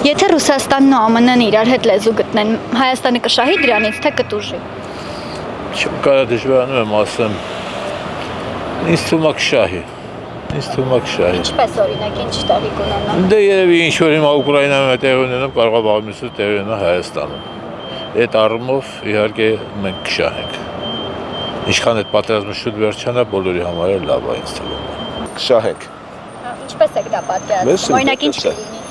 Եթե Ռուսաստանն ու ԱՄՆ-ն իրար հետ լեզու գտնեն, Հայաստանը կշահի դրանից, թե կտուժի։ Չեմ կարող դժվարանում եմ ասեմ։ Ինձ թվում է կշահի։ Ինչպես օրինակ, ինչ տեղի կունենա։ Դե երևի ինչ որ հիմա Ուկրաինայում է տեղի ունենում, կարող է վաղ մյուսը տեղի ունենա Հայաստանում։ Այդ առումով իհարկե մենք կշահենք։ Ինչքան այդ պատերազմը շուտ վերջանա, բոլորի համար էլ լավ է ինձ թվում է։ Կշահենք։ Ինչպես եք դա պատկերացնում։ Օրինակ ինչ կլինի։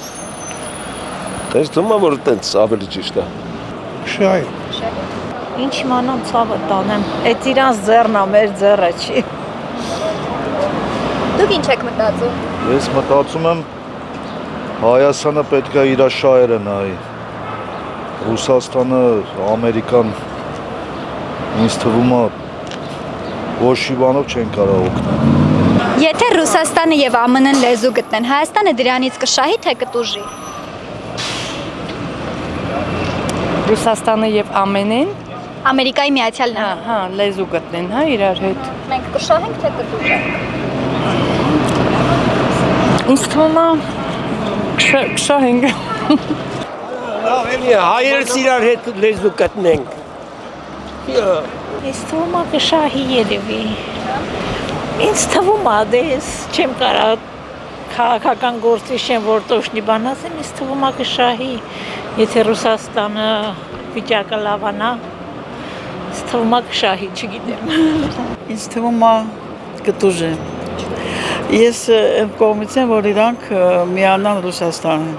Ես թվում է, որ տենց ավելի ճիշտ է։ Կշահի։ Ինչ իմանամ ցավը տանեմ։ Այդ իրանց ձեռն է, մեր ձեռը չի։ Դուք ինչ եք մտածում։ Ես մտածում եմ Հայաստանը պետք է իր շահերը նայի։ Ռուսաստանը, Ամերիկան ինձ թվում է ոչ մի բանով չեն կարող օգնել։ Եթե Ռուսաստանը եւ ԱՄՆ-ն լեզու գտնեն, Հայաստանը դրանից կշահի, թե կտուժի։ Ռուսաստանը եւ ԱՄՆ-ն, Ամերիկայի Միացյալ Նահանգները։ հա, լեզու գտնեն, հա, իրար հետ։ Մենք կշահենք, թե կտուժենք։ Ինձ թվում է կշահենք։ Լավ էլի հայերս իրար հետ լեզու գտնենք։ Ինձ թվում է կշահի երևի։ Ինձ թվում է, դե ես չեմ կարող քաղաքական գործի շեմ որ տոշնի բան ասեմ, ինձ թվում է կշահի, եթե Ռուսաստանը վիճակը լավանա, ինձ թվում է կշահի, չգիտեմ։ Ինձ թվում է կտուժի։ Ես եմ կողմից եմ, որ իրանք միանան Ռուսաստանը,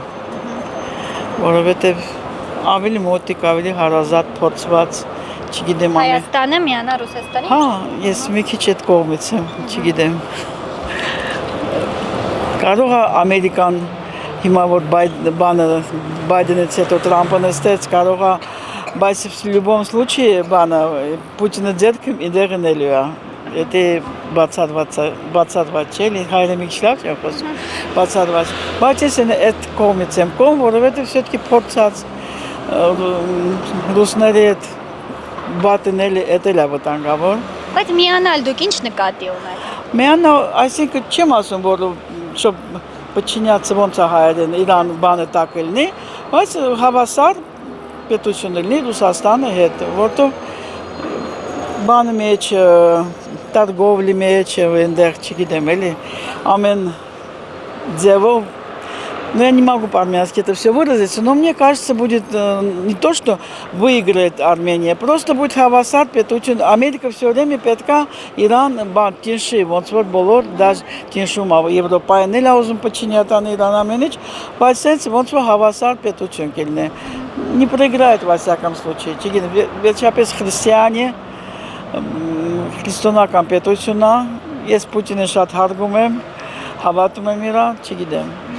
որովհետև ավելի մոտիկ, ավելի հարազատ, փորձված, չգիտեմ ամեն։ Հայաստանը միանա Ռուսաստանին։ Հա, ես մի քիչ այդ կողմից եմ, չգիտեմ։ Կարող է Ամերիկան հիմա որ Բայդենից հետո Թրամփը նստեց, կարող է, բայց в любом случае բանը Պուտինը ձեռքին իդեղն էլի է։ Եթե բացատված չէ, հայրը մի քիչ լավ չէ խոսում, բացատված։ Բայց ես այդ կողմից եմ կողմ, որովհետև все-таки փորձած ռուսների հետ բատնել էտել է վտանգավոր։ Բայց միանալ դուք ինչ նկատի ունեք։ Միանալ, այսինքն չեմ ասում, որ շոբ պչինյացը ոնց է հայերեն իրան բանը տակ լինի, բայց հավասար պետություն լինի Ռուսաստանը հետ, որտով բանը մեջ торговли մեջ այնտեղ չգիտեմ էլի ամեն ձևով но я не могу по-армянски это все выразить, но мне кажется, будет не то, что выиграет Армения, просто будет հավասար պետություն, Ամերիկա все время պետքա Իրան բան տինշի, ոնց որ բոլոր դաժ տինշում ավ Եվրոպայն էլ ուզում պչինյատան Իրան ամեն ինչ, բայց sense ոնց որ հավասար պետություն կլինի, не проиграет во всяком случае, չգիտեմ, վերջապես խրիստիանի Քրիստոնական պետությունն է, ես Պուտինին շատ հարգում եմ, հավատում եմ իրան, չգիտեմ։